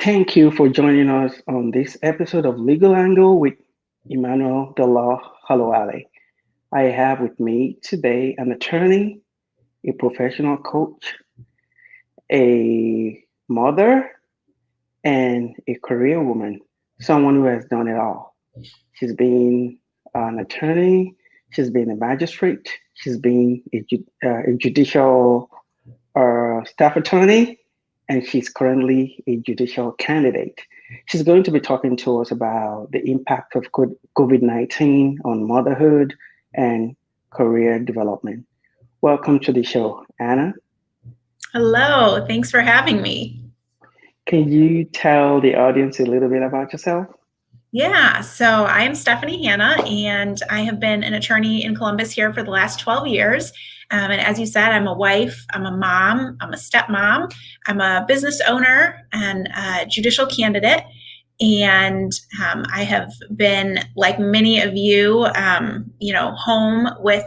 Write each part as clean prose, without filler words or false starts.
Thank you for joining us on this episode of Legal Angle with Emmanuel the Law Halloale. I have with me today an attorney, a professional coach, a mother, and a career woman, someone who has done it all. She's been an attorney, she's been a magistrate, she's been a judicial staff attorney, and she's currently a judicial candidate. She's going to be talking to us about the impact of COVID-19 on motherhood and career development. Welcome to the show, Anna. Hello, thanks for having me. Can you tell the audience a little bit about yourself? Yeah, so I am Stephanie Hanna, and I have been an attorney in Columbus here for the last 12 years. And as you said, I'm a wife, I'm a mom, I'm a stepmom, I'm a business owner and a judicial candidate. And I have been, like many of you, home with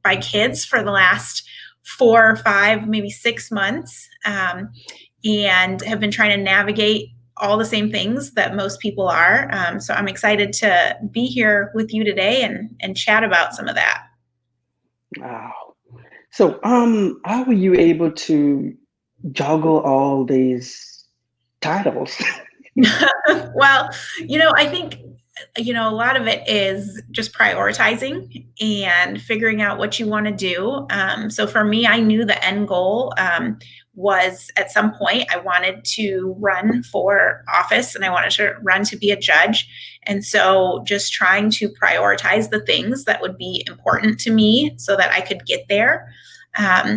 my kids for the last 4 or 5, maybe 6 months, and have been trying to navigate all the same things that most people are. So I'm excited to be here with you today and chat about some of that. Wow. So, how were you able to juggle all these titles? Well, I think, a lot of it is just prioritizing and figuring out what you want to do. So for me, I knew the end goal was at some point I wanted to run for office and I wanted to run to be a judge. And so just trying to prioritize the things that would be important to me so that I could get there.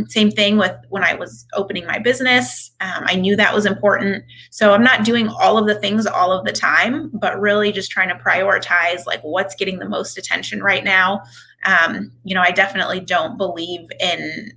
Same thing with when I was opening my business. I knew that was important. So I'm not doing all of the things all of the time, but really just trying to prioritize like what's getting the most attention right now. I definitely don't believe in,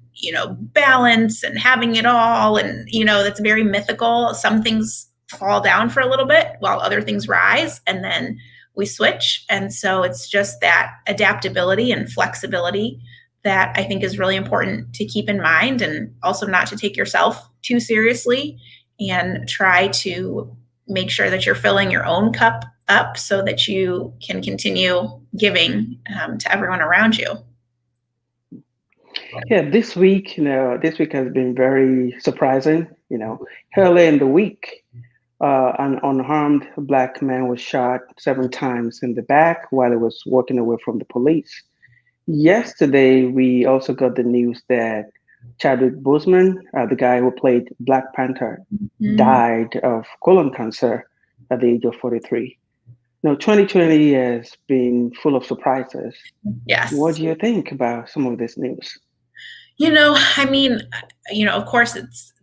balance and having it all. And, that's very mythical. Some things fall down for a little bit while other things rise and then we switch. And so it's just that adaptability and flexibility that I think is really important to keep in mind, and also not to take yourself too seriously and try to make sure that you're filling your own cup up so that you can continue giving to everyone around you. Yeah, this week has been very surprising. Early in the week, an unarmed Black man was shot 7 times in the back while he was walking away from the police. Yesterday, we also got the news that Chadwick Boseman, the guy who played Black Panther, died of colon cancer at the age of 43. Now, 2020 has been full of surprises. Yes. What do you think about some of this news? Of course, it's,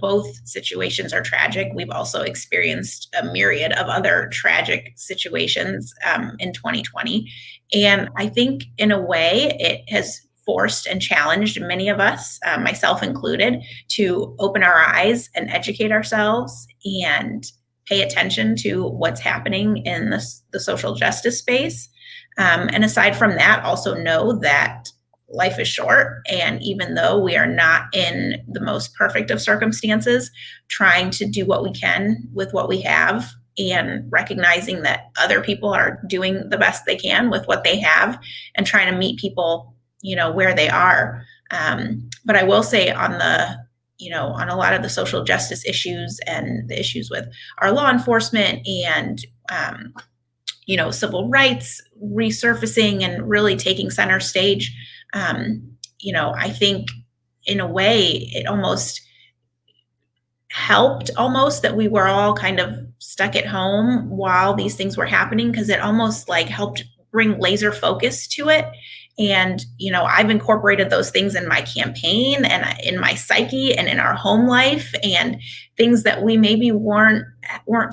both situations are tragic. We've also experienced a myriad of other tragic situations in 2020. And I think in a way it has forced and challenged many of us, myself included, to open our eyes and educate ourselves and pay attention to what's happening in the social justice space. And aside from that, also know that life is short. And even though we are not in the most perfect of circumstances, trying to do what we can with what we have and recognizing that other people are doing the best they can with what they have and trying to meet people, where they are. But I will say on a lot of the social justice issues and the issues with our law enforcement and, civil rights resurfacing and really taking center stage, I think in a way it almost helped that we were all kind of stuck at home while these things were happening, because it almost like helped bring laser focus to it. And, I've incorporated those things in my campaign and in my psyche and in our home life, and things that we maybe weren't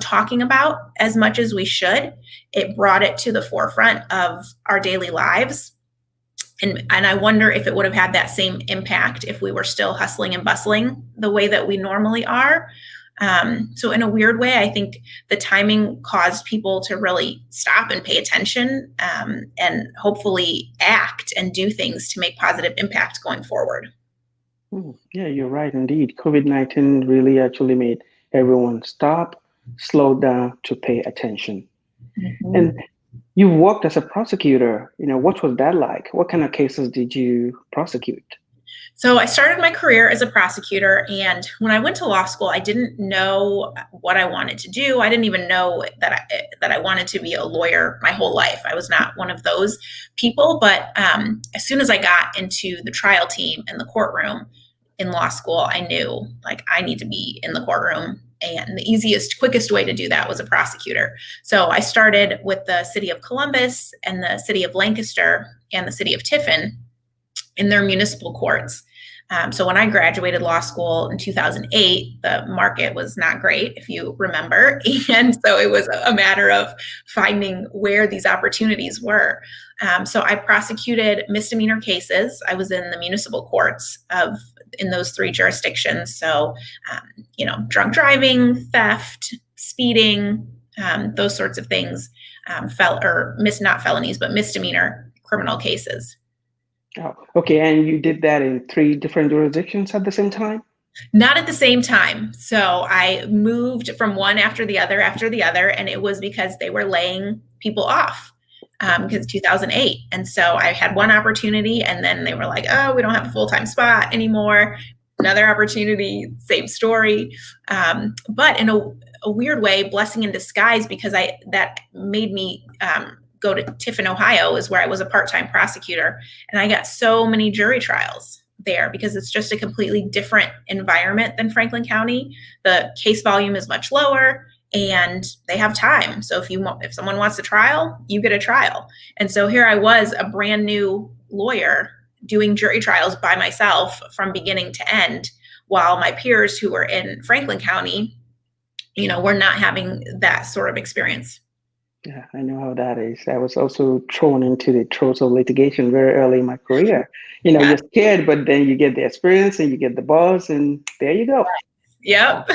talking about as much as we should. It brought it to the forefront of our daily lives. And I wonder if it would have had that same impact if we were still hustling and bustling the way that we normally are. So in a weird way, I think the timing caused people to really stop and pay attention, and hopefully act and do things to make positive impact going forward. Yeah, you're right. Indeed, COVID-19 really actually made everyone stop, slow down to pay attention. Mhm. And you worked as a prosecutor. What was that like? What kind of cases did you prosecute? So I started my career as a prosecutor, and when I went to law school, I didn't know what I wanted to do. I didn't even know that I wanted to be a lawyer my whole life. I was not one of those people. But as soon as I got into the trial team in the courtroom in law school, I knew like I need to be in the courtroom. And the easiest, quickest way to do that was a prosecutor. So I started with the city of Columbus and the city of Lancaster and the city of Tiffin in their municipal courts. So when I graduated law school in 2008, the market was not great, if you remember. And so it was a matter of finding where these opportunities were. So I prosecuted misdemeanor cases. I was in the municipal courts in those three jurisdictions. So, drunk driving, theft, speeding, those sorts of things, not felonies, but misdemeanor criminal cases. Oh, okay. And you did that in 3 different jurisdictions at the same time? Not at the same time. So I moved from one after the other, and it was because they were laying people off because 2008. And so I had one opportunity, and then they were like, oh, we don't have a full-time spot anymore. Another opportunity, same story. But in a weird way, blessing in disguise, because that made me go to Tiffin, Ohio, is where I was a part-time prosecutor. And I got so many jury trials there because it's just a completely different environment than Franklin County. The case volume is much lower and they have time. So if someone wants a trial, you get a trial. And so here I was, a brand new lawyer doing jury trials by myself from beginning to end, while my peers who were in Franklin County, were not having that sort of experience. Yeah, I know how that is. I was also thrown into the throes of litigation very early in my career. Yeah. You're scared, but then you get the experience and you get the buzz, and there you go. Yep.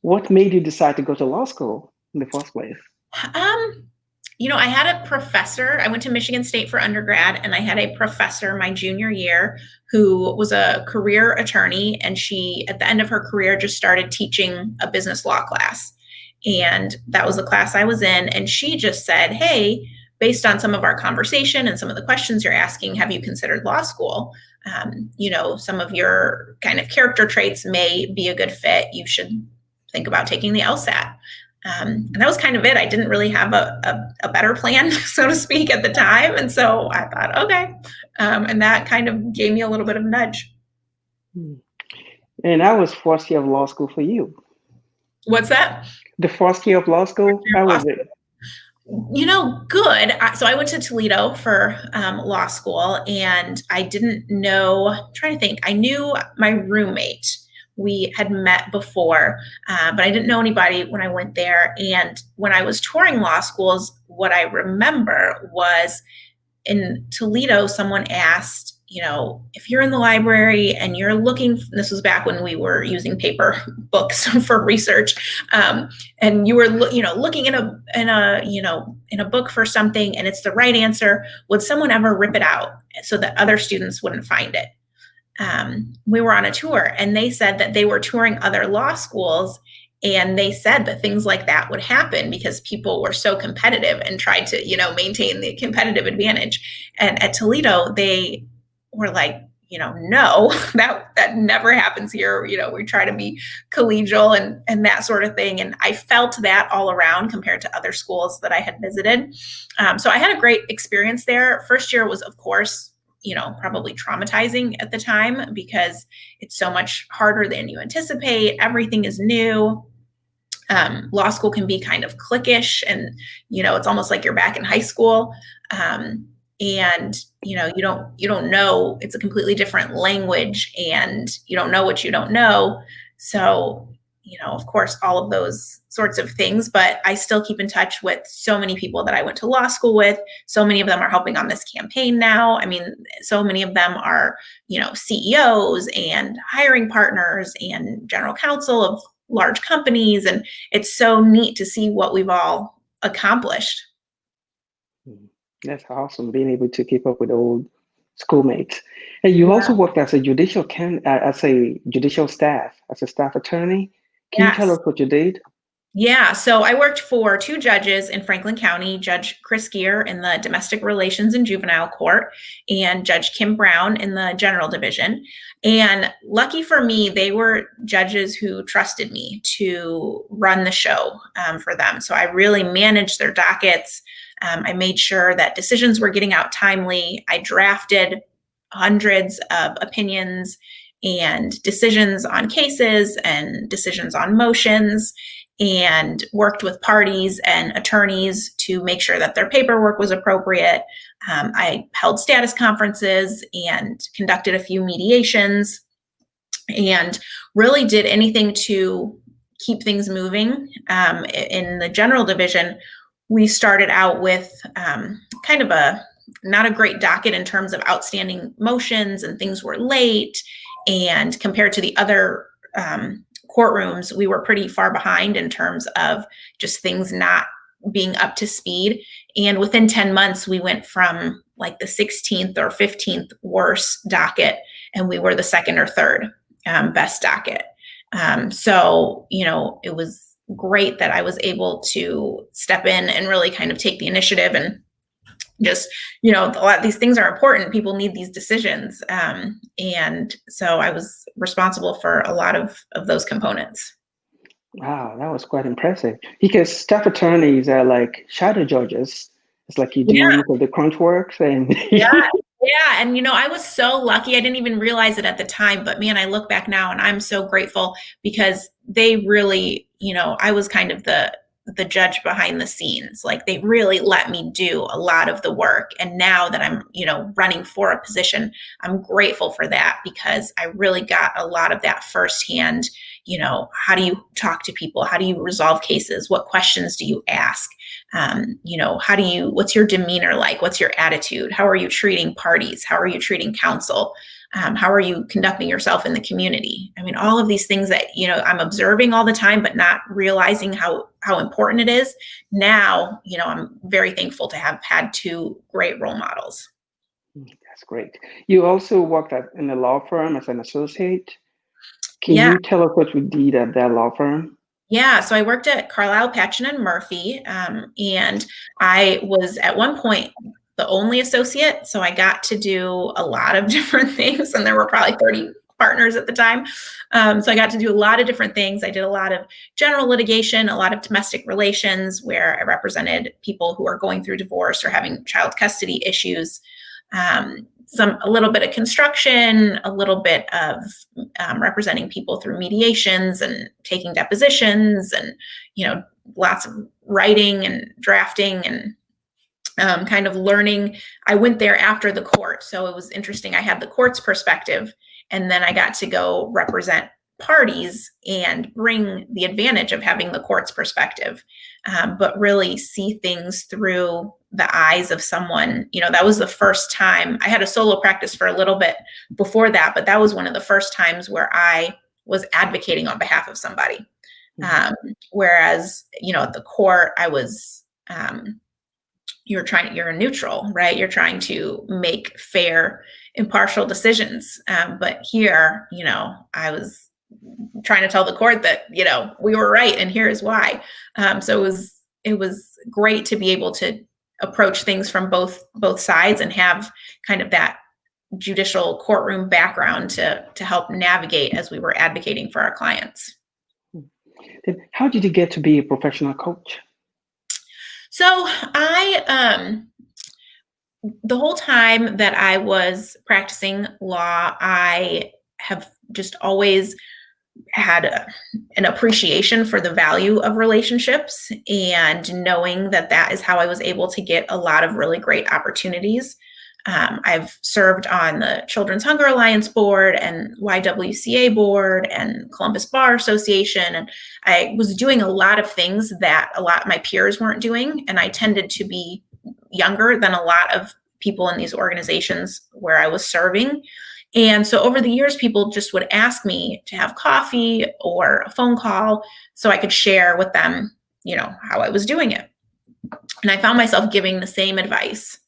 What made you decide to go to law school in the first place? I had a professor. I went to Michigan State for undergrad, and I had a professor my junior year who was a career attorney, and she, at the end of her career, just started teaching a business law class. And that was the class I was in. And she just said, hey, based on some of our conversation and some of the questions you're asking, have you considered law school? Some of your kind of character traits may be a good fit. You should think about taking the LSAT. And that was kind of it. I didn't really have a better plan, so to speak, at the time. And so I thought, okay. And that kind of gave me a little bit of a nudge. And that was first year of law school for you. What's that? The first year of law school? How was it? Good. So I went to Toledo for law school, and I didn't know, I'm trying to think, I knew my roommate. We had met before, but I didn't know anybody when I went there. And when I was touring law schools, what I remember was in Toledo, someone asked, if you're in the library and you're looking, this was back when we were using paper books for research, and you were, looking in a book for something and it's the right answer, would someone ever rip it out so that other students wouldn't find it? We were on a tour, and they said that they were touring other law schools, and they said that things like that would happen because people were so competitive and tried to, maintain the competitive advantage. And at Toledo, they were like, no, that never happens here. We try to be collegial and that sort of thing. And I felt that all around compared to other schools that I had visited. So I had a great experience there. First year was, of course, probably traumatizing at the time because it's so much harder than you anticipate. Everything is new. Law school can be kind of cliquish, and, it's almost like you're back in high school. And, you don't know, it's a completely different language, and you don't know what you don't know. So, of course, all of those sorts of things, but I still keep in touch with so many people that I went to law school with. So many of them are helping on this campaign now. I mean, so many of them are, CEOs and hiring partners and general counsel of large companies. And it's so neat to see what we've all accomplished. That's awesome, being able to keep up with old schoolmates. And you also worked as a judicial staff, as a staff attorney. Can you tell us what you did? Yeah, so I worked for two judges in Franklin County, Judge Chris Gear in the Domestic Relations and Juvenile Court, and Judge Kim Brown in the General Division. And lucky for me, they were judges who trusted me to run the show for them. So I really managed their dockets. I made sure that decisions were getting out timely. I drafted hundreds of opinions and decisions on cases and decisions on motions, and worked with parties and attorneys to make sure that their paperwork was appropriate. I held status conferences and conducted a few mediations and really did anything to keep things moving. In the general division, we started out with kind of not a great docket in terms of outstanding motions, and things were late. And compared to the other courtrooms, we were pretty far behind in terms of just things not being up to speed. And within 10 months, we went from like the 16th or 15th worst docket, and we were the second or third best docket. So, it was great that I was able to step in and really kind of take the initiative, and just, a lot of these things are important. People need these decisions. And so I was responsible for a lot of those components. Wow, that was quite impressive. Because staff attorneys are like shadow judges. It's like you do Yeah. the crunch work and Yeah. Yeah. And, I was so lucky. I didn't even realize it at the time, but man, I look back now and I'm so grateful because they really, I was kind of the judge behind the scenes. Like, they really let me do a lot of the work. And now that I'm, running for a position, I'm grateful for that, because I really got a lot of that firsthand. How do you talk to people? How do you resolve cases? What questions do you ask? What's your demeanor like? What's your attitude? How are you treating parties? How are you treating counsel? How are you conducting yourself in the community? I mean, all of these things that, I'm observing all the time, but not realizing how important it is. Now, I'm very thankful to have had two great role models. that's great. You also worked in a law firm as an associate. Can Yeah. you tell us what you did at that law firm? Yeah, so I worked at Carlisle, Patchen and Murphy, and I was at one point the only associate, so I got to do a lot of different things, and there were probably 30 partners at the time. So I got to do a lot of different things. I did a lot of general litigation, a lot of domestic relations, where I represented people who are going through divorce or having child custody issues. A little bit of construction, a little bit of representing people through mediations and taking depositions, and lots of writing and drafting, and kind of learning. I went there after the court, so it was interesting. I had the court's perspective, and then I got to go represent parties and bring the advantage of having the court's perspective, but really see things through the eyes of someone. That was the first time. I had a solo practice for a little bit before that, but that was one of the first times where I was advocating on behalf of somebody. Whereas, at the court, I was, you're a neutral, right? You're trying to make fair, impartial decisions. But here, I was trying to tell the court that, we were right, and here is why. So it was great to be able to approach things from both sides and have kind of that judicial courtroom background to help navigate as we were advocating for our clients. Then how did you get to be a professional coach? So the whole time that I was practicing law, I have just always had an appreciation for the value of relationships, and knowing that is how I was able to get a lot of really great opportunities. I've served on the Children's Hunger Alliance board and YWCA board and Columbus Bar Association. And I was doing a lot of things that a lot of my peers weren't doing. And I tended to be younger than a lot of people in these organizations where I was serving. And so over the years, people just would ask me to have coffee or a phone call so I could share with them, how I was doing it. And I found myself giving the same advice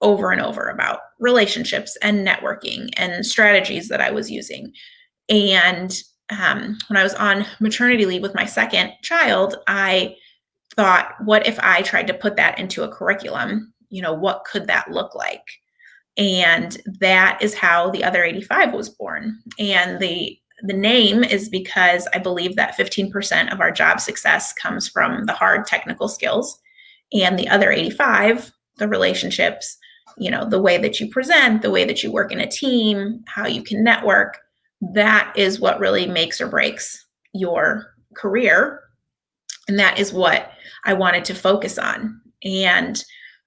over and over about relationships and networking and strategies that I was using. And when I was on maternity leave with my second child, I thought, what if I tried to put that into a curriculum? What could that look like? And that is how the Other 85 was born. And the name is because I believe that 15% of our job success comes from the hard technical skills, and the other 85, the relationships, the way that you present, the way that you work in a team, how you can network, that is what really makes or breaks your career. And that is what I wanted to focus on. And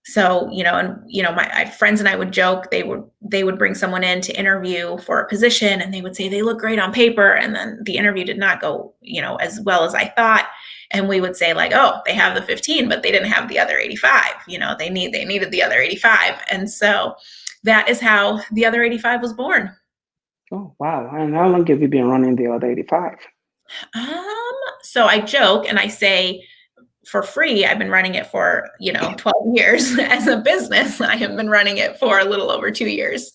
so, my friends and I would joke, they would bring someone in to interview for a position, and they would say they look great on paper, and then the interview did not go, as well as I thought. And we would say, like, oh, they have the 15, but they didn't have the other 85. They needed the other 85. And so that is how the Other 85 was born. Oh, wow. And how long have you been running the Other 85? So I joke and I say, for free, I've been running it for 12 years. As a business, I have been running it for a little over 2 years.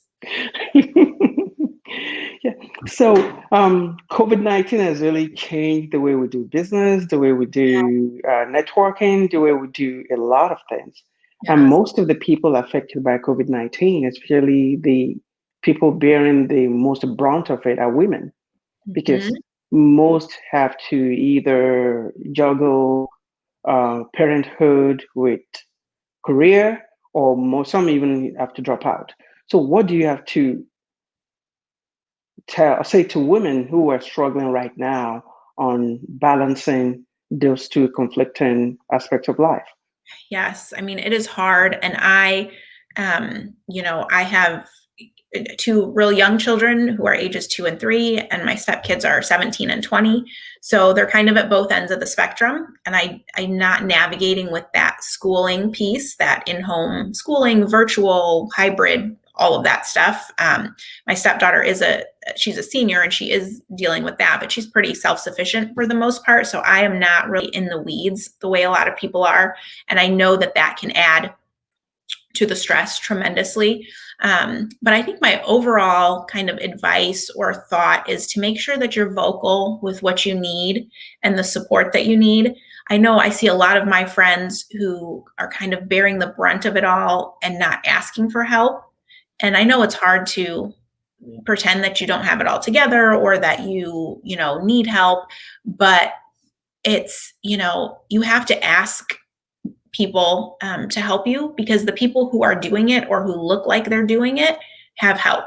Yeah. So COVID-19 has really changed the way we do business, the way we do networking, the way we do a lot of things. Yes. And most of the people affected by COVID-19, especially the people bearing the most brunt of it, are women, because most have to either juggle parenthood with career, or some even have to drop out. So what do you have to say to women who are struggling right now on balancing those two conflicting aspects of life? Yes, I mean, it is hard. And I have 2 real young children who are ages 2 and 3, and my stepkids are 17 and 20. So they're kind of at both ends of the spectrum. And I'm not navigating with that schooling piece, that in-home schooling, virtual, hybrid, all of that stuff. My stepdaughter she's a senior, and she is dealing with that, but she's pretty self-sufficient for the most part. So I am not really in the weeds the way a lot of people are. And I know that can add to the stress tremendously. But I think my overall kind of advice or thought is to make sure that you're vocal with what you need and the support that you need. I know I see a lot of my friends who are kind of bearing the brunt of it all and not asking for help. And I know it's hard to pretend that you don't have it all together, or that you need help, but it's, you have to ask people to help you, because the people who are doing it or who look like they're doing it have help.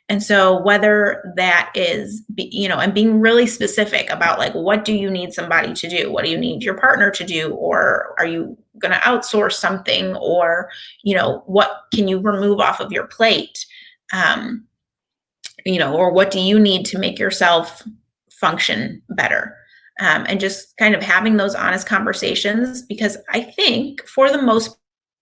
And so whether that is, and being really specific about, like, what do you need somebody to do? What do you need your partner to do? Or are you going to outsource something? Or, what can you remove off of your plate? Or what do you need to make yourself function better? And just kind of having those honest conversations, because I think for the most,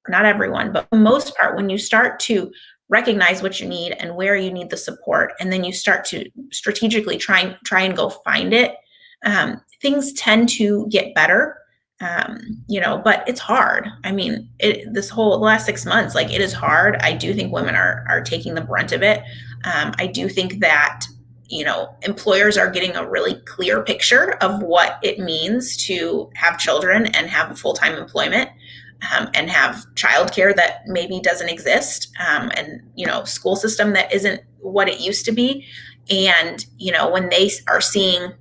not everyone, but for the most part, when you start to recognize what you need and where you need the support, and then you start to strategically try and go find it, things tend to get better. But it's hard. I mean, the last 6 months, like, it is hard. I do think women are taking the brunt of it. I do think that employers are getting a really clear picture of what it means to have children and have a full-time employment, and have childcare that maybe doesn't exist, and school system that isn't what it used to be. And when they are seeing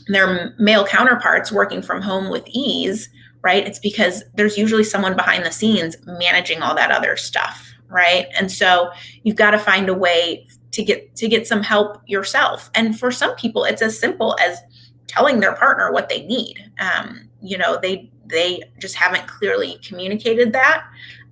their male counterparts working from home with ease, right, it's because there's usually someone behind the scenes managing all that other stuff, right? And so you've got to find a way to get some help yourself. And for some people, it's as simple as telling their partner what they need. They just haven't clearly communicated that.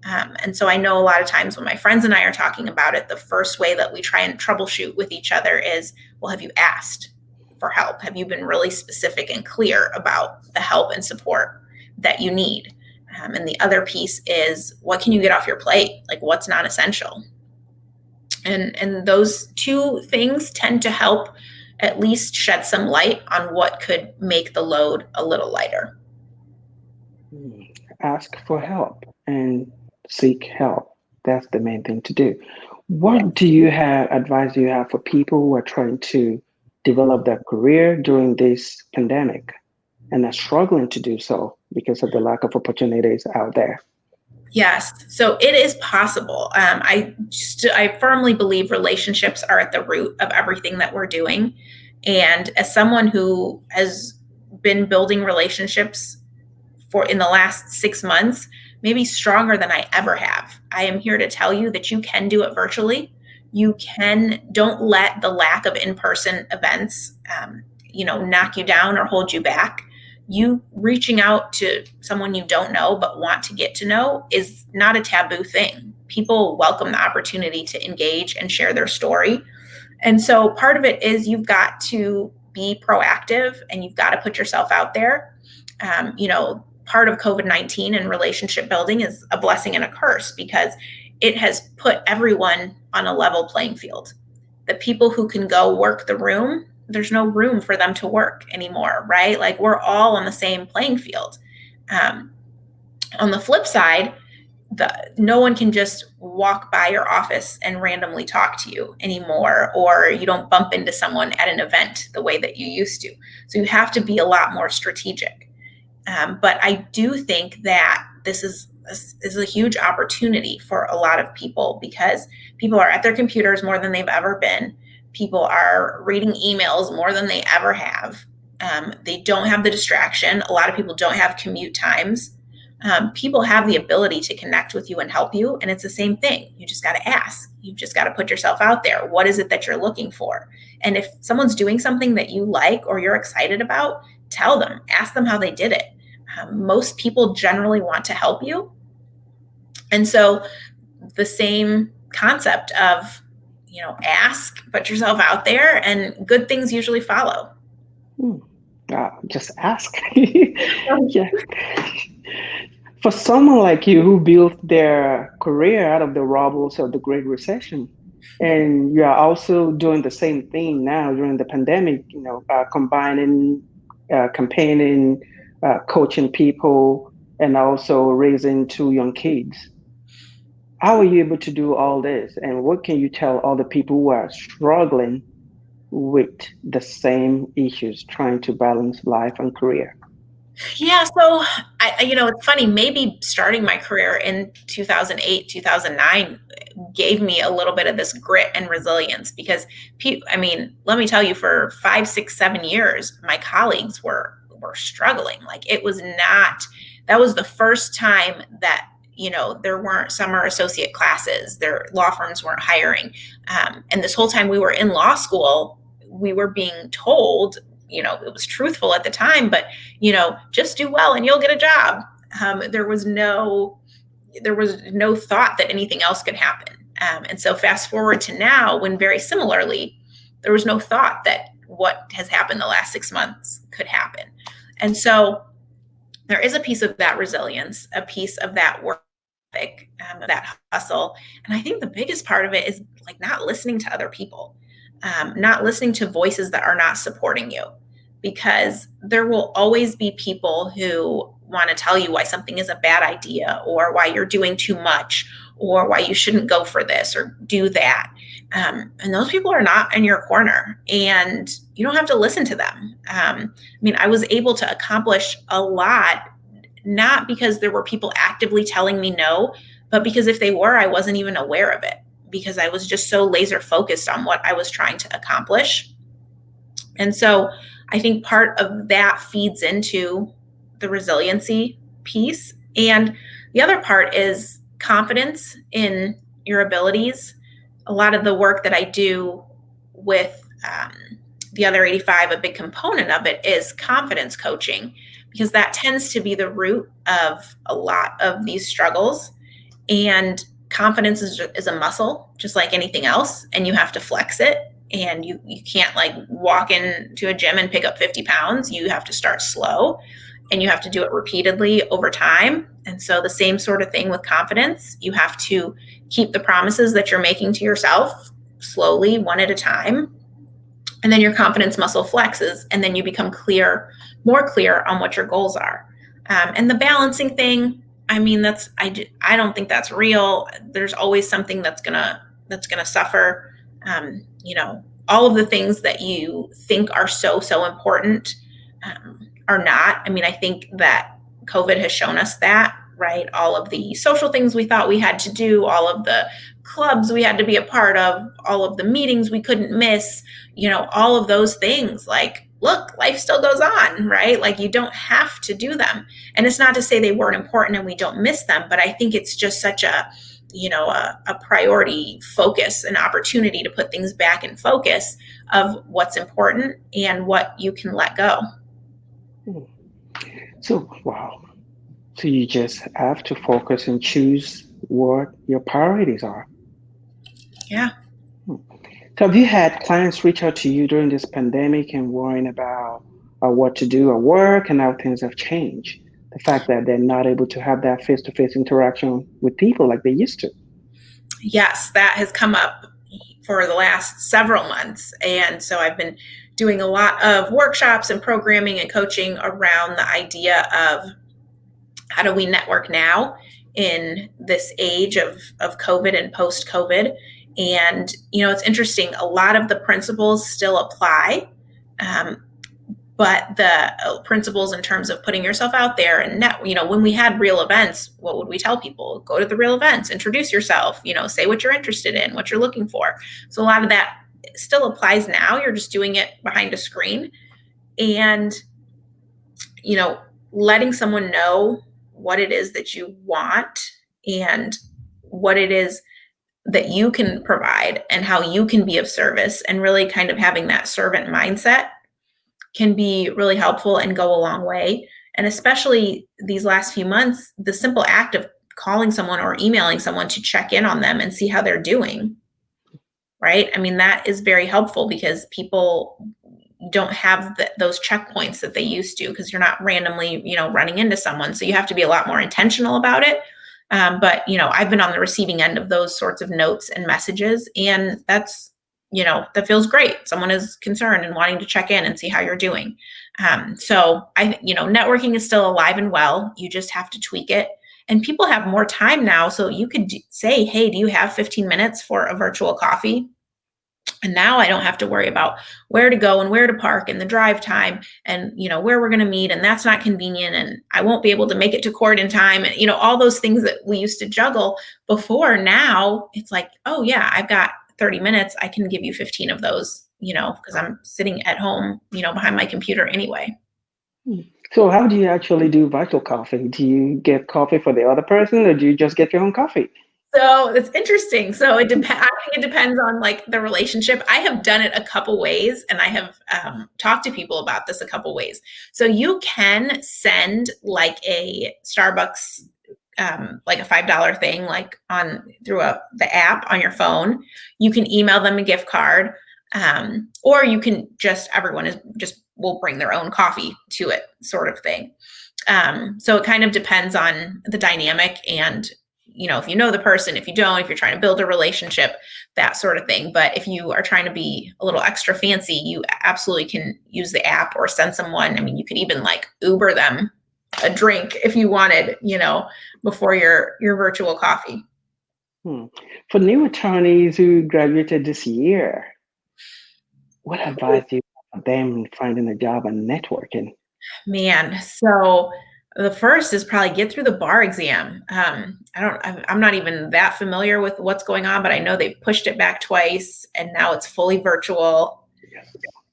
And so I know a lot of times when my friends and I are talking about it, the first way that we try and troubleshoot with each other is, well, have you asked for help? Have you been really specific and clear about the help and support that you need? And the other piece is, what can you get off your plate? Like, what's not essential? And those two things tend to help at least shed some light on what could make the load a little lighter. Ask for help and seek help. That's the main thing to do. What advice do you have for people who are trying to develop their career during this pandemic and are struggling to do so because of the lack of opportunities out there. Yes, so it is possible. I firmly believe relationships are at the root of everything that we're doing. And as someone who has been building relationships in the last 6 months, maybe stronger than I ever have, I am here to tell you that you can do it virtually. Don't let the lack of in-person events, knock you down or hold you back. You reaching out to someone you don't know but want to get to know is not a taboo thing. People welcome the opportunity to engage and share their story. And so part of it is you've got to be proactive and you've got to put yourself out there. Part of COVID-19 and relationship building is a blessing and a curse because it has put everyone on a level playing field. The people who can go work the room, there's no room for them to work anymore, right? Like we're all on the same playing field. On the flip side, no one can just walk by your office and randomly talk to you anymore, or you don't bump into someone at an event the way that you used to. So you have to be a lot more strategic. But I do think that this is a huge opportunity for a lot of people because people are at their computers more than they've ever been. People are reading emails more than they ever have. They don't have the distraction. A lot of people don't have commute times. People have the ability to connect with you and help you. And it's the same thing. You just got to ask. You've just got to put yourself out there. What is it that you're looking for? And if someone's doing something that you like or you're excited about, tell them, ask them how they did it. Most people generally want to help you. And so the same concept of, ask, put yourself out there, and good things usually follow. Just ask. Yeah. For someone like you who built their career out of the rubbles of the Great Recession, and you are also doing the same thing now during the pandemic, combining campaigning, coaching people, and also raising 2 young kids. How are you able to do all this? And what can you tell all the people who are struggling with the same issues, trying to balance life and career? Yeah, so it's funny, maybe starting my career in 2008, 2009 gave me a little bit of this grit and resilience because let me tell you, for 5, 6, 7 years, my colleagues were struggling. Like that was the first time that, there weren't summer associate classes, their law firms weren't hiring. And this whole time we were in law school, we were being told, it was truthful at the time, but, just do well and you'll get a job. There was no thought that anything else could happen. And so fast forward to now, when very similarly, there was no thought that what has happened the last 6 months could happen. And so there is a piece of that resilience, a piece of that work ethic, that hustle. And I think the biggest part of it is like not listening to other people, not listening to voices that are not supporting you, because there will always be people who want to tell you why something is a bad idea or why you're doing too much or why you shouldn't go for this or do that. And those people are not in your corner and you don't have to listen to them. I was able to accomplish a lot, not because there were people actively telling me no, but because if they were, I wasn't even aware of it because I was just so laser focused on what I was trying to accomplish. And so I think part of that feeds into the resiliency piece. And the other part is confidence in your abilities. A lot of the work that I do with the other 85, a big component of it is confidence coaching, because that tends to be the root of a lot of these struggles. And confidence is a muscle, just like anything else, and you have to flex it. And you can't like walk into a gym and pick up 50 pounds. You have to start slow and you have to do it repeatedly over time. And so the same sort of thing with confidence. You have to keep the promises that you're making to yourself slowly, one at a time. And then your confidence muscle flexes and then you become more clear on what your goals are. And the balancing thing, I don't think that's real. There's always something that's gonna suffer. all of the things that you think are so important are not. I mean, I think that COVID has shown us that, right? All of the social things we thought we had to do, all of the clubs we had to be a part of, all of the meetings we couldn't miss, all of those things. Like, look, life still goes on, right? Like, you don't have to do them. And it's not to say they weren't important and we don't miss them, but I think it's just such a priority focus, an opportunity to put things back in focus of what's important and what you can let go. So, wow. So you just have to focus and choose what your priorities are. Yeah. So have you had clients reach out to you during this pandemic and worrying about what to do at work and how things have changed? The fact that they're not able to have that face-to-face interaction with people like they used to. Yes, that has come up for the last several months. And so I've been doing a lot of workshops and programming and coaching around the idea of how do we network now in this age of COVID and post-COVID. And, it's interesting. A lot of the principles still apply, but the principles in terms of putting yourself out there and when we had real events, what would we tell people? Go to the real events, introduce yourself, say what you're interested in, what you're looking for. So a lot of that still applies now. You're just doing it behind a screen and, letting someone know what it is that you want and what it is that you can provide and how you can be of service, and really kind of having that servant mindset can be really helpful and go a long way. And especially these last few months, the simple act of calling someone or emailing someone to check in on them and see how they're doing, right? I mean, that is very helpful because people don't have those checkpoints that they used to, because you're not randomly, running into someone. So you have to be a lot more intentional about it. But, I've been on the receiving end of those sorts of notes and messages, and that's, that feels great. Someone is concerned and wanting to check in and see how you're doing. So networking is still alive and well. You just have to tweak it. And people have more time now. So you could say, hey, do you have 15 minutes for a virtual coffee? And now I don't have to worry about where to go and where to park and the drive time and, where we're going to meet. And that's not convenient. And I won't be able to make it to court in time. And, all those things that we used to juggle before. Now it's like, oh yeah, I've got 30 minutes. I can give you 15 of those, because I'm sitting at home, behind my computer anyway. So how do you actually do virtual coffee? Do you get coffee for the other person, or do you just get your own coffee? So it's interesting. So I think it depends on like the relationship. I have done it a couple ways, and I have talked to people about this a couple ways. So you can send like a Starbucks, like a $5 thing, like through the app on your phone. You can email them a gift card, or you can everyone will bring their own coffee to it, sort of thing. So it kind of depends on the dynamic and, if you know the person, if you don't, if you're trying to build a relationship, that sort of thing. But if you are trying to be a little extra fancy, you absolutely can use the app or send someone. I mean, you could even like Uber them a drink if you wanted, before your virtual coffee. For new attorneys who graduated this year, what advice do you have for them finding a job and networking? Man, so the first is probably get through the bar exam. I'm not even that familiar with what's going on, but I know they've pushed it back twice and now it's fully virtual.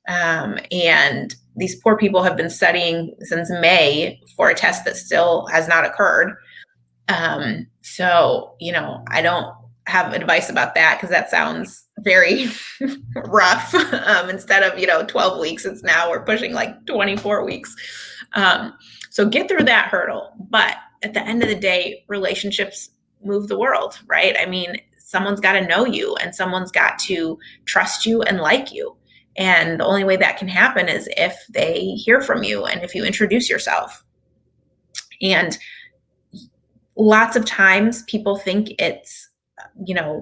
And these poor people have been studying since May for a test that still has not occurred. So, I don't have advice about that because that sounds very rough. Instead of, 12 weeks, it's now we're pushing like 24 weeks. So get through that hurdle. But at the end of the day, relationships move the world, right? I mean, someone's got to know you and someone's got to trust you and like you. And the only way that can happen is if they hear from you and if you introduce yourself. And lots of times people think it's,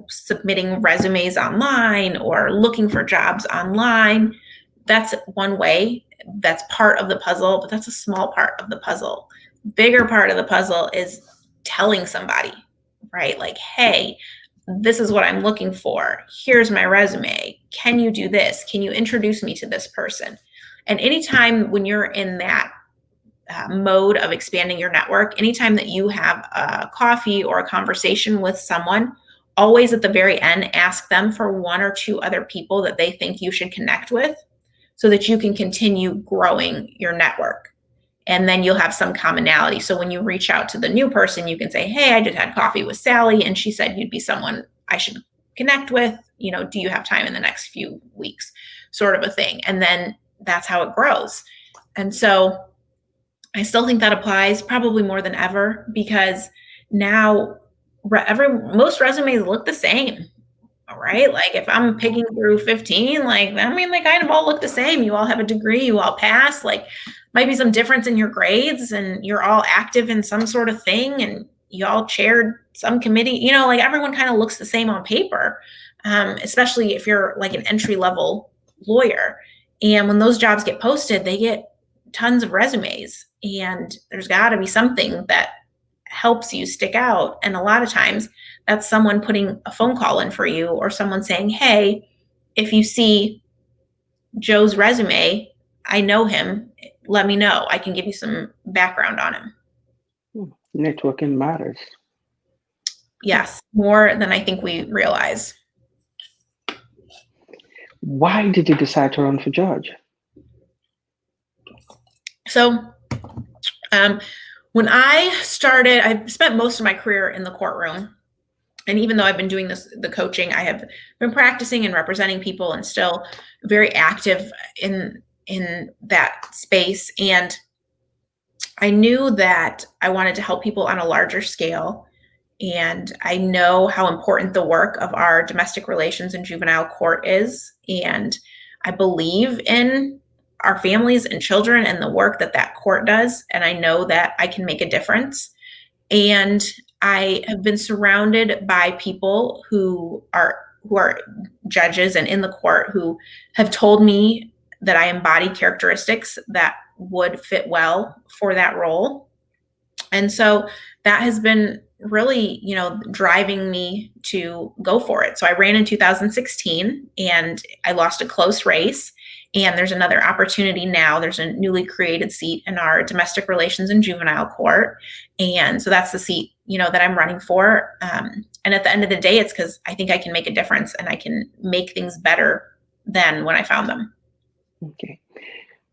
submitting resumes online or looking for jobs online. That's one way. That's part of the puzzle, but that's a small part of the puzzle. Bigger part of the puzzle is telling somebody, right? Like, hey, this is what I'm looking for. Here's my resume. Can you do this? Can you introduce me to this person? And anytime when you're in that mode of expanding your network, anytime that you have a coffee or a conversation with someone, always at the very end, ask them for one or two other people that they think you should connect with so that you can continue growing your network. And then you'll have some commonality. So when you reach out to the new person, you can say, hey, I just had coffee with Sally and she said you'd be someone I should connect with. Do you have time in the next few weeks? Sort of a thing. And then that's how it grows. And so I still think that applies probably more than ever, because now most resumes look the same. All right. Like if I'm picking through 15, they kind of all look the same. You all have a degree, you all pass, might be some difference in your grades and you're all active in some sort of thing and you all chaired some committee, everyone kind of looks the same on paper, especially if you're like an entry level lawyer. And when those jobs get posted, they get tons of resumes, and there's got to be something that helps you stick out. And a lot of times that's someone putting a phone call in for you, or someone saying, hey, if you see Joe's resume, I know him, let me know. I can give you some background on him. Networking matters. Yes, more than I think we realize. Why did you decide to run for judge? So when I started, I spent most of my career in the courtroom. And even though I've been doing the coaching, I have been practicing and representing people and still very active in that space. And I knew that I wanted to help people on a larger scale. And I know how important the work of our domestic relations and juvenile court is. And I believe in our families and children and the work that court does. And I know that I can make a difference. And I have been surrounded by people who are judges and in the court who have told me that I embody characteristics that would fit well for that role. And so that has been really, driving me to go for it. So I ran in 2016 and I lost a close race. And there's another opportunity now. There's a newly created seat in our domestic relations and juvenile court. And so that's the seat, that I'm running for. And at the end of the day, it's because I think I can make a difference and I can make things better than when I found them. Okay.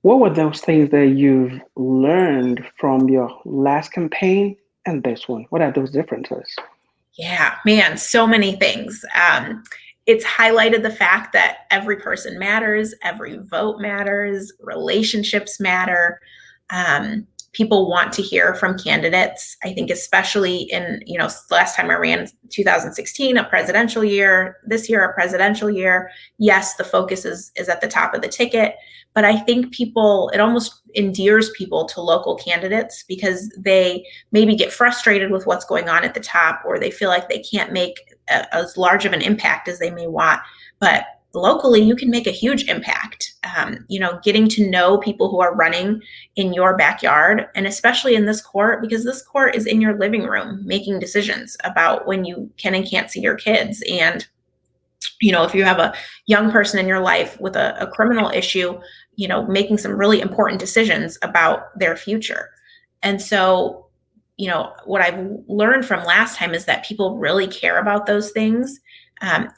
What were those things that you've learned from your last campaign and this one? What are those differences? Yeah, man, so many things. It's highlighted the fact that every person matters, every vote matters, relationships matter. People want to hear from candidates. I think especially in, last time I ran 2016, a presidential year, this year, a presidential year. Yes, the focus is at the top of the ticket, but I think it almost endears people to local candidates because they maybe get frustrated with what's going on at the top, or they feel like they can't make as large of an impact as they may want. But locally, you can make a huge impact. Getting to know people who are running in your backyard, and especially in this court, because this court is in your living room making decisions about when you can and can't see your kids. And, if you have a young person in your life with a criminal issue, making some really important decisions about their future. And so, what I've learned from last time is that people really care about those things.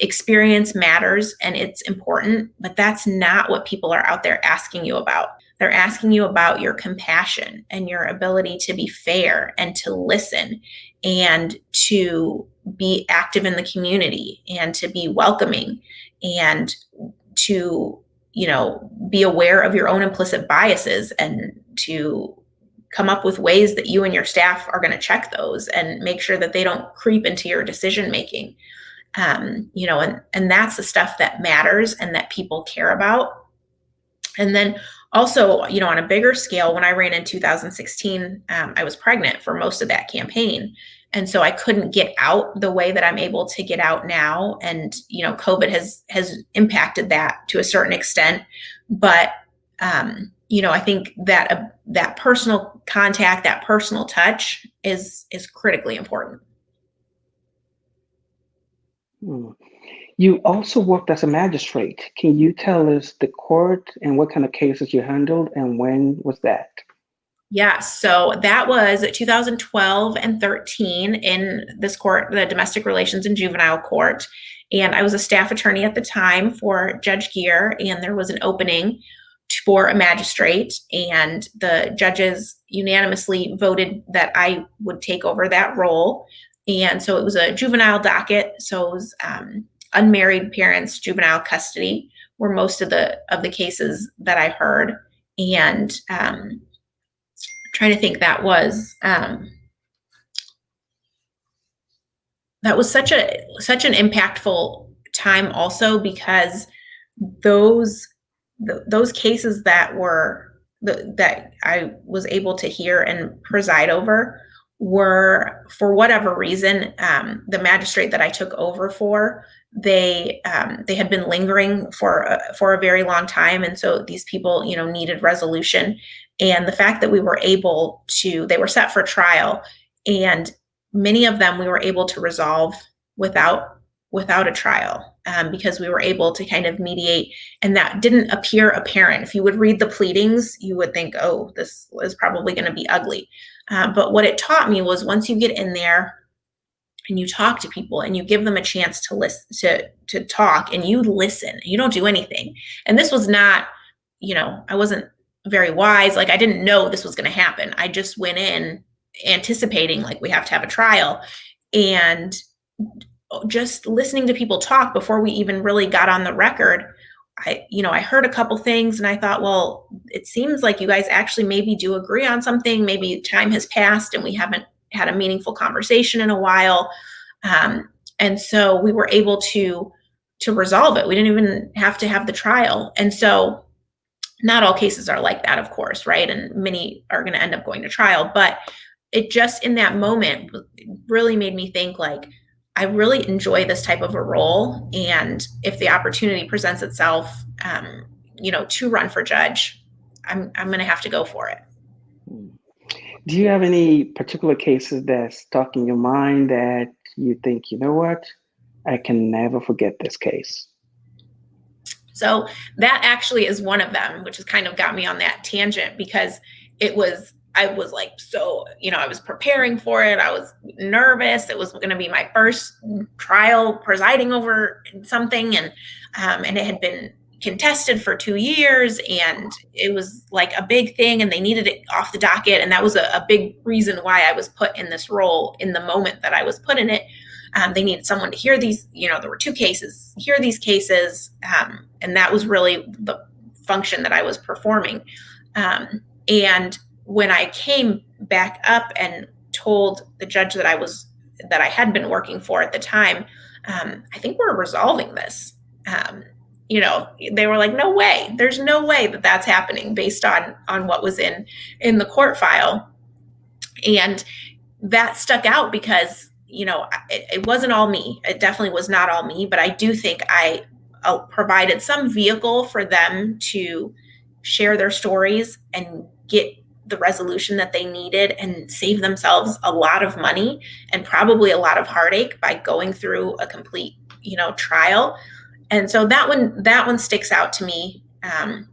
Experience matters and it's important, but that's not what people are out there asking you about. They're asking you about your compassion and your ability to be fair and to listen and to be active in the community and to be welcoming and to, be aware of your own implicit biases and to come up with ways that you and your staff are going to check those and make sure that they don't creep into your decision making. And that's the stuff that matters and that people care about. And then also, on a bigger scale, when I ran in 2016, I was pregnant for most of that campaign. And so I couldn't get out the way that I'm able to get out now. And, COVID has impacted that to a certain extent. But, I think that personal contact, that personal touch is critically important. Mm. You also worked as a magistrate. Can you tell us the court and what kind of cases you handled and when was that? Yeah, so that was 2012 and 13 in this court, the Domestic Relations and Juvenile Court. And I was a staff attorney at the time for Judge Gear, and there was an opening for a magistrate, and the judges unanimously voted that I would take over that role. And so it was a juvenile docket, so it was unmarried parents, juvenile custody were most of the cases that I heard. And trying to think, that was such an impactful time also, because those cases that I was able to hear and preside over were, for whatever reason, the magistrate that I took over for, they had been lingering for a very long time, and so these people, needed resolution. And the fact that we were able to, they were set for trial, and many of them we were able to resolve without a trial, because we were able to kind of mediate, and that didn't appear apparent. If you would read the pleadings, you would think, oh, this is probably going to be ugly. But what it taught me was, once you get in there and you talk to people and you give them a chance to listen, to talk, and you listen, you don't do anything. And this was not, I wasn't very wise. Like, I didn't know this was going to happen. I just went in anticipating, like, we have to have a trial, and just listening to people talk before we even really got on the record. I heard a couple things, and I thought, well, it seems like you guys actually maybe do agree on something. Maybe time has passed and we haven't had a meaningful conversation in a while. And so we were able to resolve it. We didn't even have to have the trial. And so not all cases are like that, of course, right? And many are going to end up going to trial. But it just, in that moment, really made me think, like, I really enjoy this type of a role. And if the opportunity presents itself, to run for judge, I'm going to have to go for it. Do you have any particular cases that stuck in your mind that you think, you know what, I can never forget this case? So that actually is one of them, which has kind of got me on that tangent, because I was like, so, I was preparing for it. I was nervous. It was going to be my first trial presiding over something. And it had been contested for 2 years, and it was like a big thing, and they needed it off the docket. And that was a big reason why I was put in this role in the moment that I was put in it. They needed someone to hear these, there were 2 cases, hear these cases. And that was really the function that I was performing. And when I came back up and told the judge that I had been working for at the time, I think we're resolving this. They were like, no way, there's no way that that's happening based on what was in the court file. And that stuck out because, it wasn't all me. It definitely was not all me, but I do think I provided some vehicle for them to share their stories and get the resolution that they needed and save themselves a lot of money and probably a lot of heartache by going through a complete, trial. And so that one sticks out to me. And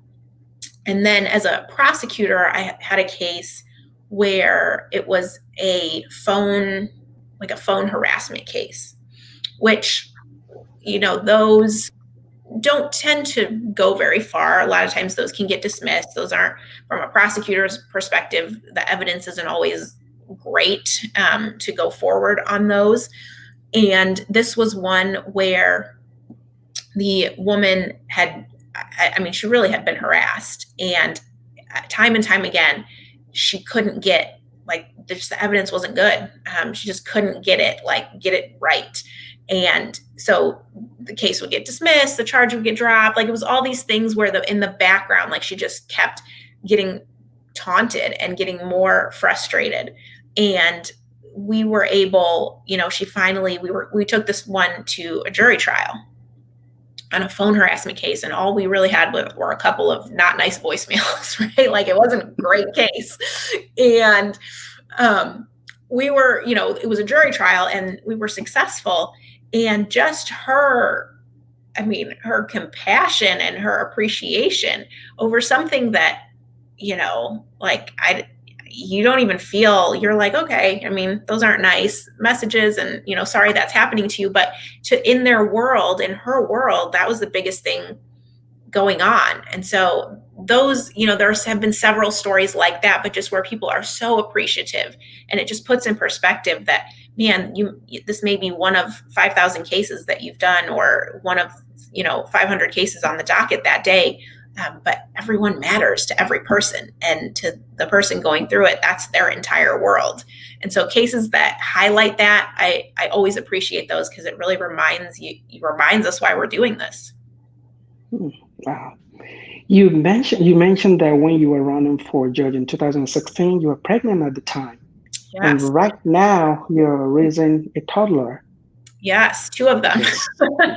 then as a prosecutor, I had a case where it was a phone harassment case, which, those don't tend to go very far. A lot of times those can get dismissed. Those aren't, from a prosecutor's perspective, the evidence isn't always great to go forward on those. And this was one where the woman she really had been harassed, and time again, she couldn't get, the evidence wasn't good. She just couldn't get it right. And so the case would get dismissed, the charge would get dropped. It was all these things where in the background, she just kept getting taunted and getting more frustrated. And we were able, we took this one to a jury trial on a phone harassment case. And all we really had were a couple of not nice voicemails, right? It wasn't a great case. And we were, it was a jury trial, and we were successful. And just her, I mean, her compassion and her appreciation over something that, like you don't even feel, you're like, okay, I mean, those aren't nice messages and, sorry that's happening to you. But in their world, in her world, that was the biggest thing going on. And so those, there have been several stories like that, but just where people are so appreciative, and it just puts in perspective that, man, this may be one of 5,000 cases that you've done, or one of 500 cases on the docket that day, but everyone matters to every person, and to the person going through it, that's their entire world. And so cases that highlight that, I always appreciate those, because it really reminds us why we're doing this. Wow. You mentioned that when you were running for judge in 2016, you were pregnant at the time. Yes. And right now you're raising a toddler. Yes, 2 of them.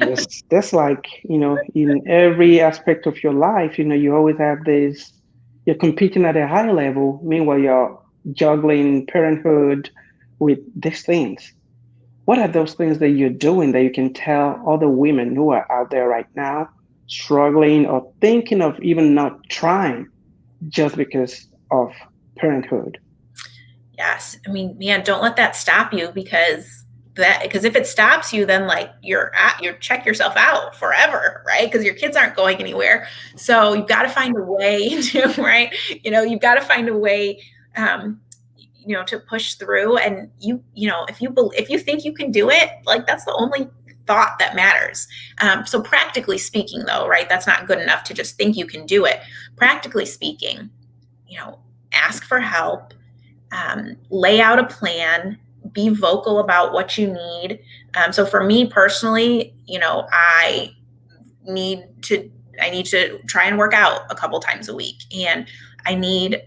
Yes, that's like, in every aspect of your life, you always have this, you're competing at a high level. Meanwhile, you're juggling parenthood with these things. What are those things that you're doing that you can tell other women who are out there right now struggling or thinking of even not trying just because of parenthood? Yes. I mean, man, don't let that stop you, because if it stops you, then like you're check yourself out forever, right? Because your kids aren't going anywhere. So you've got to find a way to, right? You've got to find a way, to push through. And if you think you can do it, like that's the only thought that matters. So practically speaking, though, right, that's not good enough to just think you can do it. Practically speaking, ask for help, lay out a plan, be vocal about what you need. So for me personally, I need to try and work out a couple times a week, and I need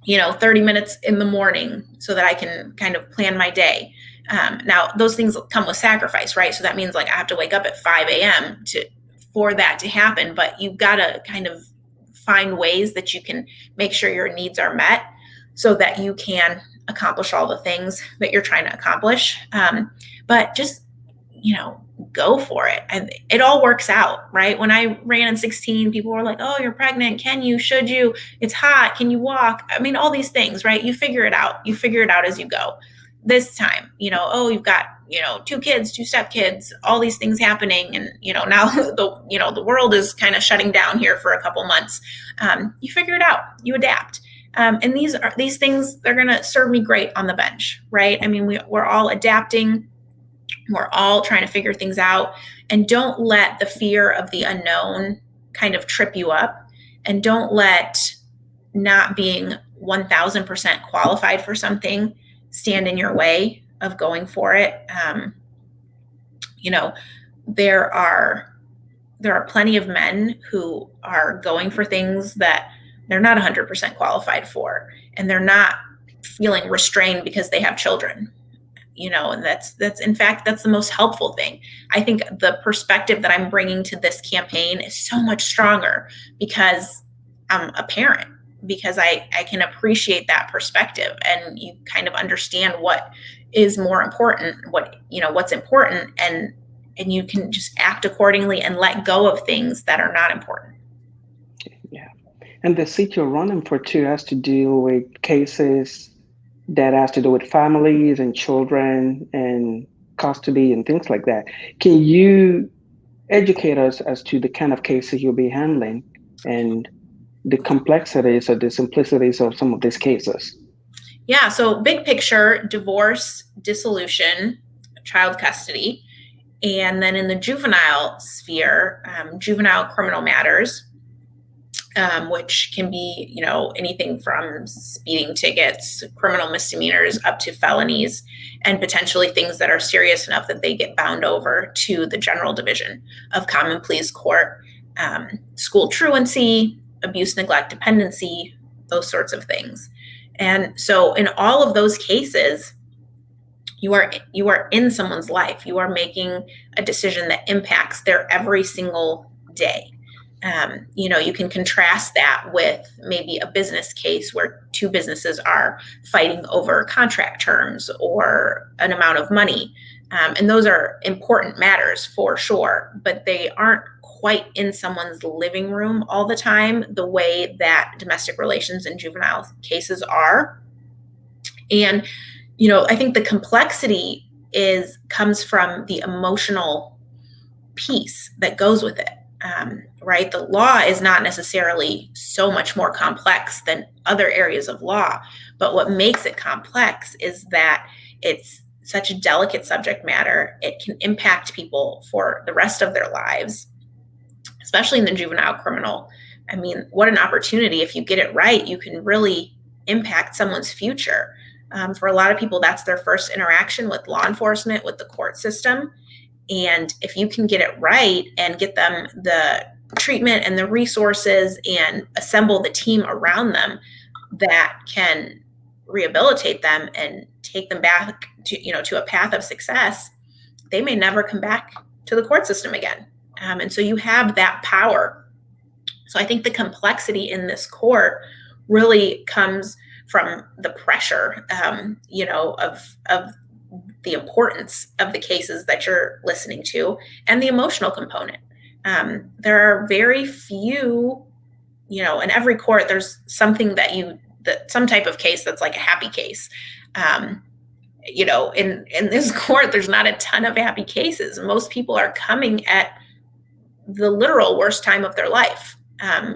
30 minutes in the morning so that I can kind of plan my day. Now those things come with sacrifice, right? So that means like I have to wake up at 5 a.m. for that to happen, but you've got to kind of find ways that you can make sure your needs are met so that you can accomplish all the things that you're trying to accomplish. But just, go for it. And it all works out, right? When I ran in 16, people were like, oh, you're pregnant. Can you, should you, it's hot. Can you walk? I mean, all these things, right? You figure it out. You figure it out as you go. This time, oh, you've got, 2 kids, 2 stepkids, all these things happening. And, now the world is kind of shutting down here for a couple months. You figure it out, you adapt. And these things, they're going to serve me great on the bench, right? I mean, we're all adapting. We're all trying to figure things out, and don't let the fear of the unknown kind of trip you up, and don't let not being 1000% qualified for something stand in your way of going for it. There are plenty of men who are going for things that they're not 100% qualified for, and they're not feeling restrained because they have children. And that's in fact, that's the most helpful thing. I think the perspective that I'm bringing to this campaign is so much stronger because I'm a parent, because I can appreciate that perspective, and you kind of understand what is more important, what's important, and you can just act accordingly and let go of things that are not important. Yeah. And the seat you're running for too has to deal with cases that has to do with families and children and custody and things like that. Can you educate us as to the kind of cases you'll be handling and the complexities or the simplicities of some of these cases? Yeah, so big picture: divorce, dissolution, child custody. And then in the juvenile sphere, juvenile criminal matters, which can be, anything from speeding tickets, criminal misdemeanors, up to felonies, and potentially things that are serious enough that they get bound over to the General Division of Common Pleas Court, school truancy, abuse, neglect, dependency, those sorts of things. And so in all of those cases, you are in someone's life. You are making a decision that impacts their every single day. You can contrast that with maybe a business case where 2 businesses are fighting over contract terms or an amount of money. And those are important matters for sure, but they aren't quite in someone's living room all the time the way that domestic relations and juvenile cases are. And, I think the complexity comes from the emotional piece that goes with it. Right? The law is not necessarily so much more complex than other areas of law, but what makes it complex is that it's such a delicate subject matter. It can impact people for the rest of their lives, especially in the juvenile criminal. I mean, what an opportunity. If you get it right, you can really impact someone's future. For a lot of people, that's their first interaction with law enforcement, with the court system. And if you can get it right and get them the treatment and the resources and assemble the team around them that can rehabilitate them and take them back to a path of success, they may never come back to the court system again. And so you have that power. So I think the complexity in this court really comes from the pressure, of the importance of the cases that you're listening to and the emotional component. There are very few, in every court, there's something some type of case that's like a happy case. In this court, there's not a ton of happy cases. Most people are coming at the literal worst time of their life.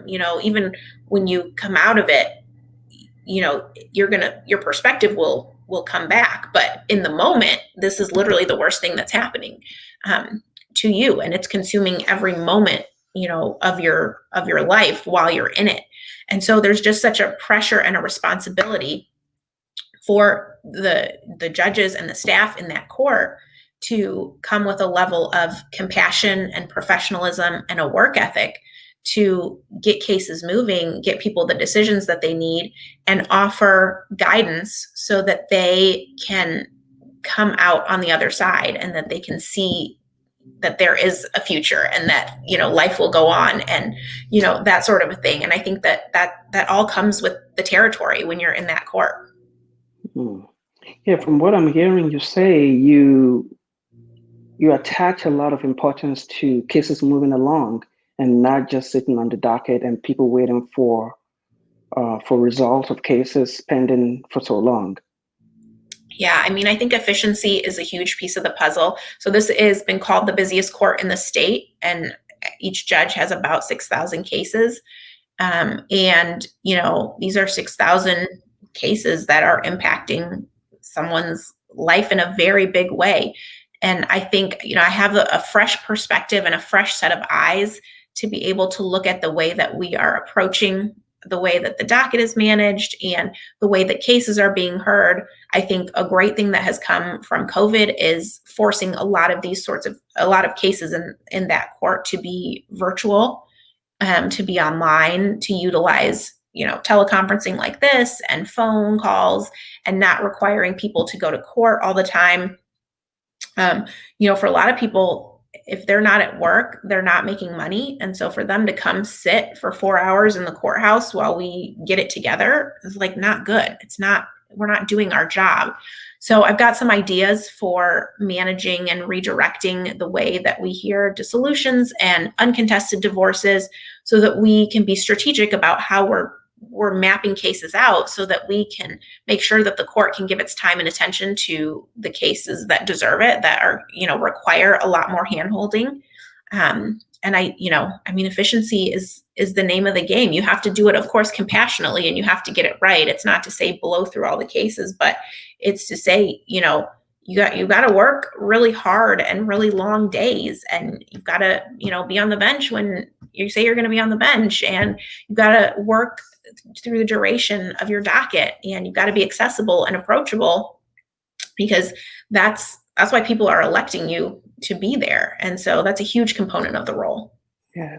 Even when you come out of it, your perspective will come back. But in the moment, this is literally the worst thing that's happening to you. And it's consuming every moment, of your life while you're in it. And so there's just such a pressure and a responsibility for the judges and the staff in that court to come with a level of compassion and professionalism and a work ethic to get cases moving, get people the decisions that they need, and offer guidance so that they can come out on the other side and that they can see that there is a future and that, life will go on and, that sort of a thing. And I think that all comes with the territory when you're in that court. Yeah, from what I'm hearing you say, you attach a lot of importance to cases moving along and not just sitting on the docket and people waiting for results of cases pending for so long. Yeah, I mean, I think efficiency is a huge piece of the puzzle. So this has been called the busiest court in the state, and each judge has about 6,000 cases. And, these are 6,000 cases that are impacting someone's life in a very big way. And I think, I have a fresh perspective and a fresh set of eyes to be able to look at the way that we are approaching the way that the docket is managed and the way that cases are being heard. I think a great thing that has come from COVID is forcing a lot of cases in that court to be virtual, to be online, to utilize, teleconferencing like this and phone calls and not requiring people to go to court all the time. For a lot of people, if they're not at work, they're not making money. And so for them to come sit for 4 hours in the courthouse while we get it together is like not good. We're not doing our job. So I've got some ideas for managing and redirecting the way that we hear dissolutions and uncontested divorces so that we can be strategic about how we're mapping cases out so that we can make sure that the court can give its time and attention to the cases that deserve it, that are, require a lot more handholding. And efficiency is the name of the game. You have to do it, of course, compassionately, and you have to get it right. It's not to say blow through all the cases, but it's to say, you got to work really hard and really long days, and you've got to, be on the bench when you say you're going to be on the bench, and you've got to work through the duration of your docket, and you've got to be accessible and approachable because that's why people are electing you to be there. And so that's a huge component of the role. Yeah.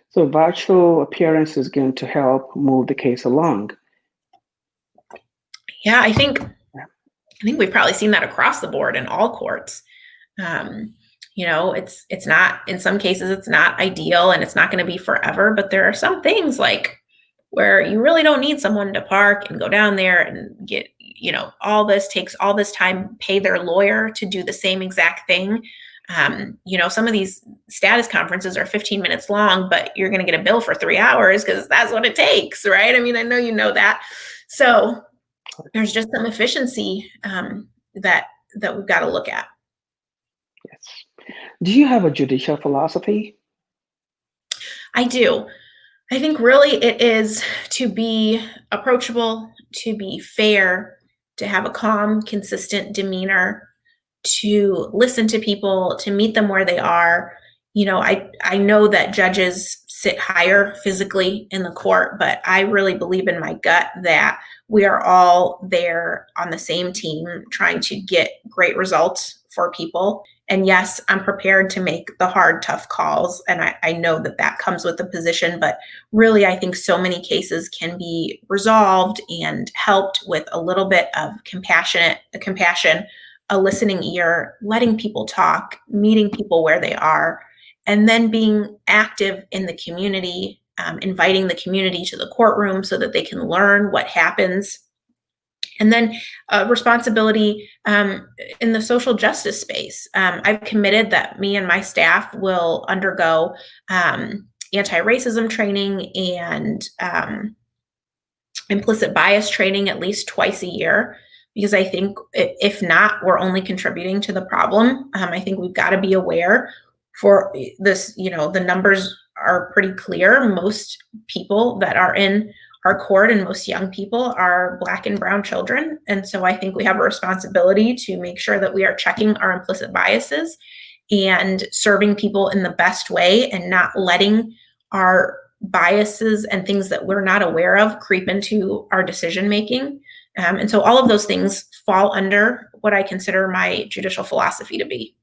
So virtual appearance is going to help move the case along. Yeah, I think we've probably seen that across the board in all courts. It's not, in some cases, it's not ideal and it's not going to be forever, but there are some things like where you really don't need someone to park and go down there and get, all this takes all this time, pay their lawyer to do the same exact thing. Some of these status conferences are 15 minutes long, but you're going to get a bill for 3 hours because that's what it takes, right? I mean, I know you know that. So there's just some efficiency that we've got to look at. Yes. Do you have a judicial philosophy? I do. I think really it is to be approachable, to be fair, to have a calm, consistent demeanor, to listen to people, to meet them where they are. I know that judges sit higher physically in the court, but I really believe in my gut that we are all there on the same team trying to get great results for people. And yes, I'm prepared to make the hard, tough calls. And I know that comes with the position, but really, I think so many cases can be resolved and helped with a little bit of compassion, a listening ear, letting people talk, meeting people where they are, and then being active in the community, inviting the community to the courtroom so that they can learn what happens. And then responsibility in the social justice space. I've committed that me and my staff will undergo anti-racism training and implicit bias training at least twice a year, because I think if not, we're only contributing to the problem. I think we've got to be aware for this, the numbers are pretty clear. Most people that are in our court and most young people are Black and brown children. And so I think we have a responsibility to make sure that we are checking our implicit biases and serving people in the best way and not letting our biases and things that we're not aware of creep into our decision making. And so all of those things fall under what I consider my judicial philosophy to be.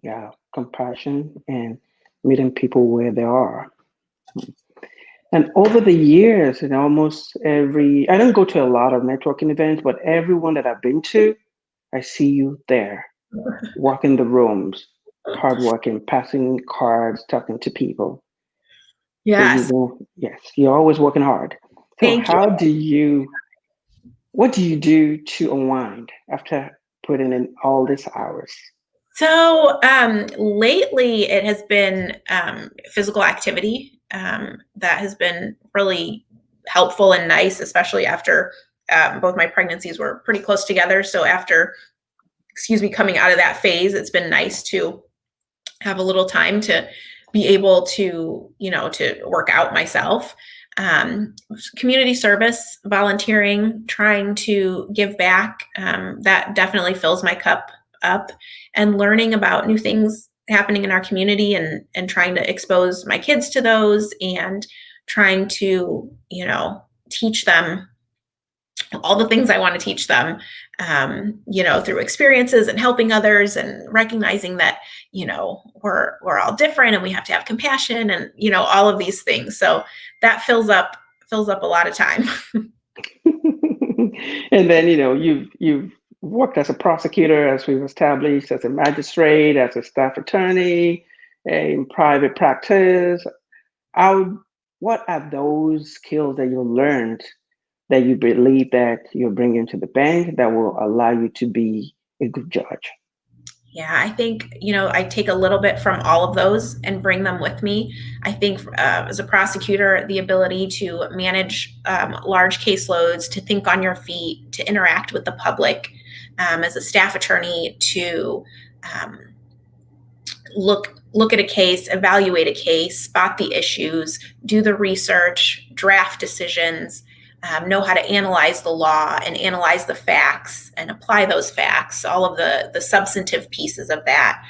Yeah, compassion and meeting people where they are. And over the years, almost I don't go to a lot of networking events, but everyone that I've been to, I see you there, walking the rooms, hardworking, passing cards, talking to people. Yes. So yes, you're always working hard. So what do you do to unwind after putting in all these hours? So lately it has been physical activity that has been really helpful and nice, especially after both my pregnancies were pretty close together. So after, coming out of that phase, it's been nice to have a little time to be able to, to work out myself. Community service, volunteering, trying to give back, that definitely fills my cup up, and learning about new things happening in our community and trying to expose my kids to those and trying to, teach them all the things I want to teach them, through experiences and helping others and recognizing that, we're all different and we have to have compassion and, all of these things. So that fills up a lot of time. And then, you've worked as a prosecutor, as we've established, as a magistrate, as a staff attorney, in private practice. What are those skills that you learned that you believe that you're bringing to the bank that will allow you to be a good judge? Yeah, I think, I take a little bit from all of those and bring them with me. I think as a prosecutor, the ability to manage large caseloads, to think on your feet, to interact with the public, as a staff attorney, to look at a case, evaluate a case, spot the issues, do the research, draft decisions, know how to analyze the law and analyze the facts and apply those facts, all of the substantive pieces of that,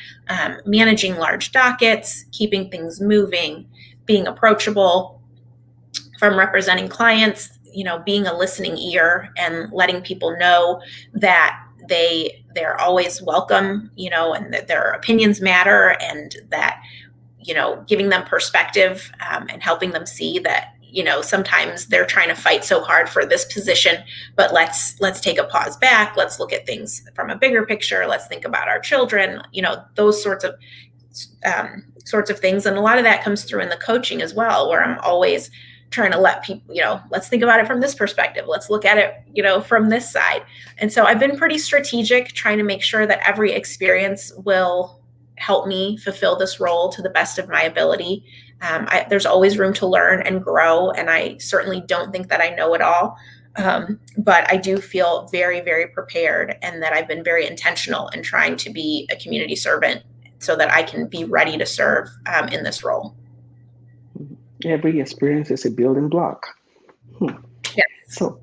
managing large dockets, keeping things moving, being approachable, from representing clients, being a listening ear and letting people know that they're always welcome, and that their opinions matter, and that, giving them perspective, and helping them see that, sometimes they're trying to fight so hard for this position, but let's take a pause back. Let's look at things from a bigger picture. Let's think about our children, those sorts of things. And a lot of that comes through in the coaching as well, where I'm always trying to let people, let's think about it from this perspective. Let's look at it, from this side. And so I've been pretty strategic, trying to make sure that every experience will help me fulfill this role to the best of my ability. There's always room to learn and grow, and I certainly don't think that I know it all. But I do feel very, very prepared, and that I've been very intentional in trying to be a community servant so that I can be ready to serve in this role. Every experience is a building block. Yes. So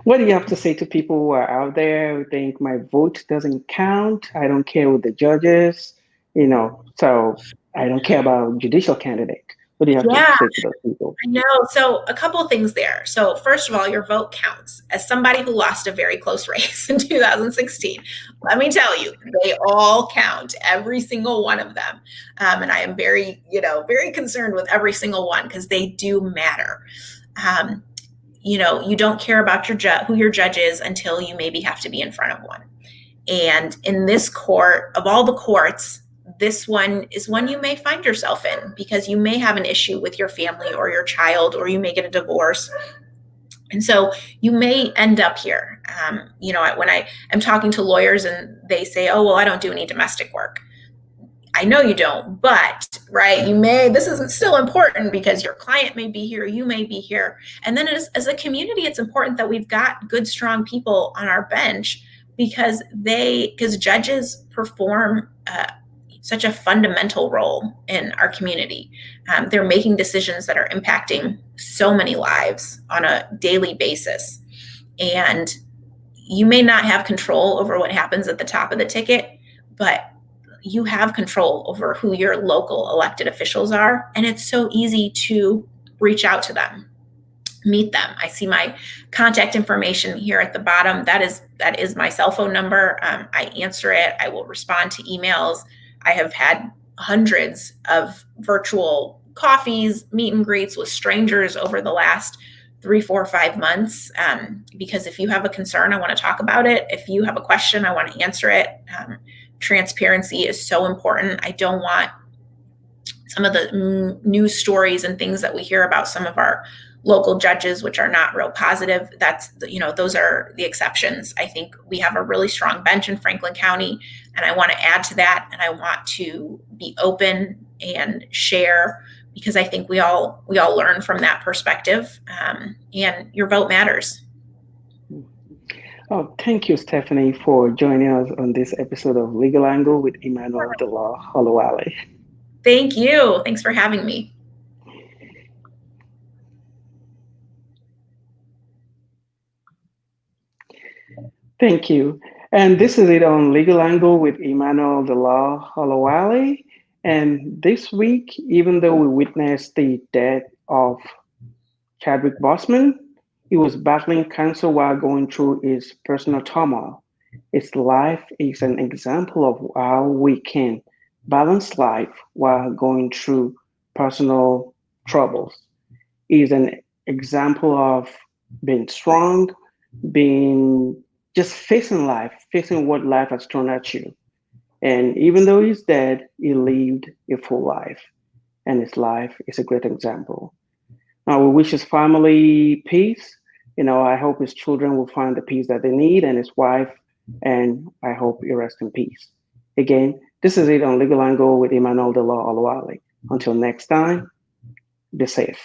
what do you have to say to people who are out there who think my vote doesn't count? I don't care with the judges, so I don't care about judicial candidate. What do you have to say to those people? I know. So a couple of things there. So first of all, your vote counts. As somebody who lost a very close race in 2016, let me tell you, they all count, every single one of them. And I am very, very concerned with every single one because they do matter. You don't care about who your judge is until you maybe have to be in front of one. And in this court, of all the courts, this one is one you may find yourself in because you may have an issue with your family or your child, or you may get a divorce. And so you may end up here. When I am talking to lawyers and they say, oh, well, I don't do any domestic work. I know you don't, but this is still important because your client may be here, you may be here. And then as a community, it's important that we've got good, strong people on our bench because judges perform such a fundamental role in our community. They're making decisions that are impacting so many lives on a daily basis. And you may not have control over what happens at the top of the ticket, but you have control over who your local elected officials are. And it's so easy to reach out to them, meet them. I see my contact information here at the bottom. That is my cell phone number. I answer it. I will respond to emails. I have had hundreds of virtual coffees, meet and greets with strangers over the last 3, 4, 5 months. Because if you have a concern, I want to talk about it. If you have a question, I want to answer it. Transparency is so important. I don't want some of the news stories and things that we hear about some of our local judges, which are not real positive. Those are the exceptions. I think we have a really strong bench in Franklin County, and I want to add to that. And I want to be open and share because I think we all learn from that perspective. And your vote matters. Oh, thank you, Stephanie, for joining us on this episode of Legal Angle with Emmanuel the Law Holowale. Thank you. Thanks for having me. Thank you. And this is it on Legal Angle with Emmanuel the Law Holowale. And this week, even though we witnessed the death of Chadwick Boseman, he was battling cancer while going through his personal turmoil. His life is an example of how we can balance life while going through personal troubles. He's an example of being strong, just facing life, facing what life has thrown at you. And even though he's dead, he lived a full life. And his life is a great example. Now, we wish his family peace. I hope his children will find the peace that they need, and his wife, and I hope he rests in peace. Again, this is it on Legal Angle with Emmanuel the Law Holowale. Until next time, be safe.